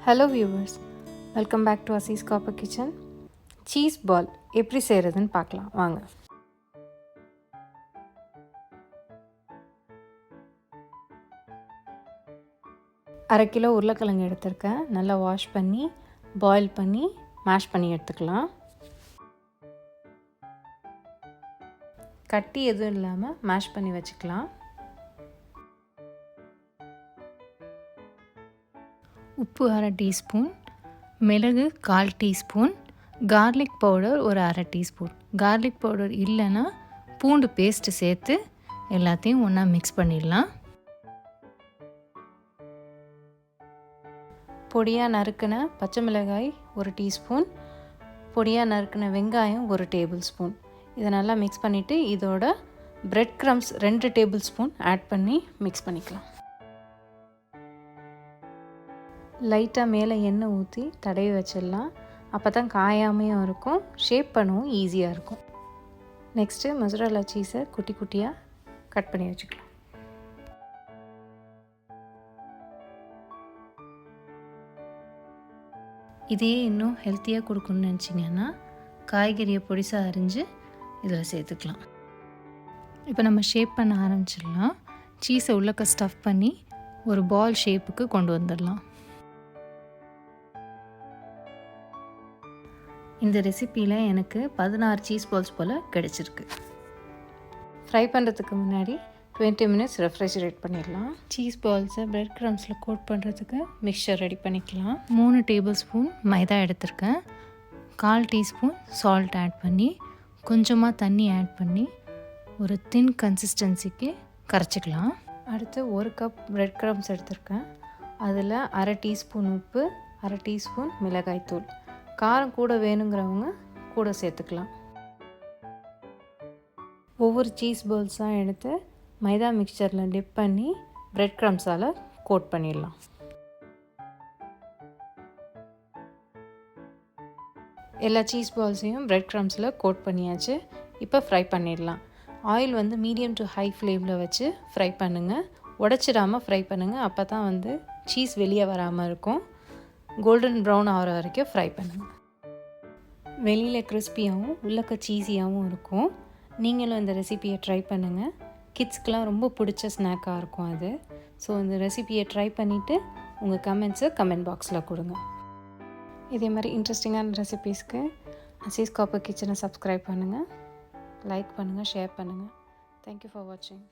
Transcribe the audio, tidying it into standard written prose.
Hello viewers, welcome back to Aziz copper kitchen. Cheese ball எப்படி செய்கிறதுன்னு பார்க்கலாம் வாங்க. அரை கிலோ உருளைக்கிழங்கு எடுத்திருக்கேன். நல்லா வாஷ் பண்ணி பாயில் பண்ணி மேஷ் பண்ணி எடுத்துக்கலாம். கட்டி எதுவும் இல்லாமல் மேஷ் பண்ணி வச்சுக்கலாம். உப்பு அரை டீஸ்பூன், மிளகு 1/4 டீஸ்பூன், கார்லிக் பவுடர் ஒரு அரை டீஸ்பூன். கார்லிக் பவுடர் இல்லைன்னா பூண்டு பேஸ்ட்டு சேர்த்து எல்லாத்தையும் ஒன்றா மிக்ஸ் பண்ணிடலாம். பொடியாக நறுக்கின பச்சை மிளகாய் ஒரு டீஸ்பூன், பொடியாக நறுக்கின வெங்காயம் ஒரு டேபிள் ஸ்பூன். இதை நல்லா மிக்ஸ் பண்ணிவிட்டு இதோட bread crumbs 2 tablespoon add பண்ணி மிக்ஸ் பண்ணிக்கலாம். லைட்டாக மேலே எண்ணெய் ஊற்றி தடவி வச்சிடலாம். அப்போ தான் காயாமையும் இருக்கும், ஷேப் பண்ணவும் ஈஸியாக இருக்கும். நெக்ஸ்ட்டு மொசரல்லா சீஸை குட்டி குட்டியாக கட் பண்ணி வச்சுக்கலாம். இதையே இன்னும் ஹெல்த்தியாக கொடுக்கணும்னு நினச்சிங்கன்னா காய்கறியை பொடிசாக அரிஞ்சு இதில் சேர்த்துக்கலாம். இப்போ நம்ம ஷேப் பண்ண ஆரம்பிச்சிடலாம். சீஸை உள்ளக்க ஸ்டஃப் பண்ணி ஒரு பால் ஷேப்புக்கு கொண்டு வந்துடலாம். இந்த ரெசிப்பியில் எனக்கு 16 சீஸ் பால்ஸ் போல் கிடச்சிருக்கு. ஃப்ரை பண்ணுறதுக்கு முன்னாடி 20 மினிட்ஸ் ரெஃப்ரிஜரேட் பண்ணிடலாம். சீஸ் பால்ஸை பிரெட் க்ரம்ஸில் கோட் பண்ணுறதுக்கு மிக்சர் ரெடி பண்ணிக்கலாம். 3 டேபிள் ஸ்பூன் மைதா எடுத்திருக்கேன். 1/4 டீஸ்பூன் சால்ட் ஆட் பண்ணி கொஞ்சமாக தண்ணி ஆட் பண்ணி ஒரு தின் கன்சிஸ்டன்சிக்கு கரைச்சிக்கலாம். அடுத்து 1 கப் பிரெட் க்ரம்ஸ் எடுத்திருக்கேன். அதில் அரை டீஸ்பூன் உப்பு, அரை டீஸ்பூன் மிளகாய்த்தூள். காரம் கூட வேணுங்கிறவங்க கூட சேர்த்துக்கலாம். ஒவ்வொரு சீஸ் பால்ஸாக எடுத்து மைதா மிக்சரில் டிப் பண்ணி பிரெட் க்ரம்ஸால் கோட் பண்ணிடலாம். எல்லா சீஸ் பால்ஸையும் பிரெட் க்ரம்ஸில் கோட் பண்ணியாச்சு. இப்போ ஃப்ரை பண்ணிடலாம். ஆயில் வந்து மீடியம் டு ஹை ஃப்ளேமில் வச்சு ஃப்ரை பண்ணுங்கள். உடச்சிடாமல் ஃப்ரை பண்ணுங்கள். அப்போ தான் சீஸ் வெளியே வராமல் இருக்கும். கோல்டன் ப்ரௌன் ஆகிற வரைக்கும் ஃப்ரை பண்ணுங்கள். வெளியில் கிறிஸ்பியாகவும் உள்ளக்க சீஸியாகவும் இருக்கும். நீங்களும் இந்த ரெசிப்பியை ட்ரை பண்ணுங்கள். கிட்ஸ்க்கெலாம் ரொம்ப பிடிச்ச ஸ்நாக்காக இருக்கும் அது. ஸோ இந்த ரெசிப்பியை ட்ரை பண்ணிவிட்டு உங்கள் கமெண்ட்ஸை கமெண்ட் பாக்ஸில் கொடுங்க. இதே மாதிரி இன்ட்ரெஸ்டிங்கான ரெசிபீஸ்க்கு அசீஸ் காப்பர் கிச்சனை சப்ஸ்கிரைப் பண்ணுங்கள், லைக் பண்ணுங்கள், ஷேர் பண்ணுங்கள். தேங்க்யூ ஃபார் வாட்சிங்.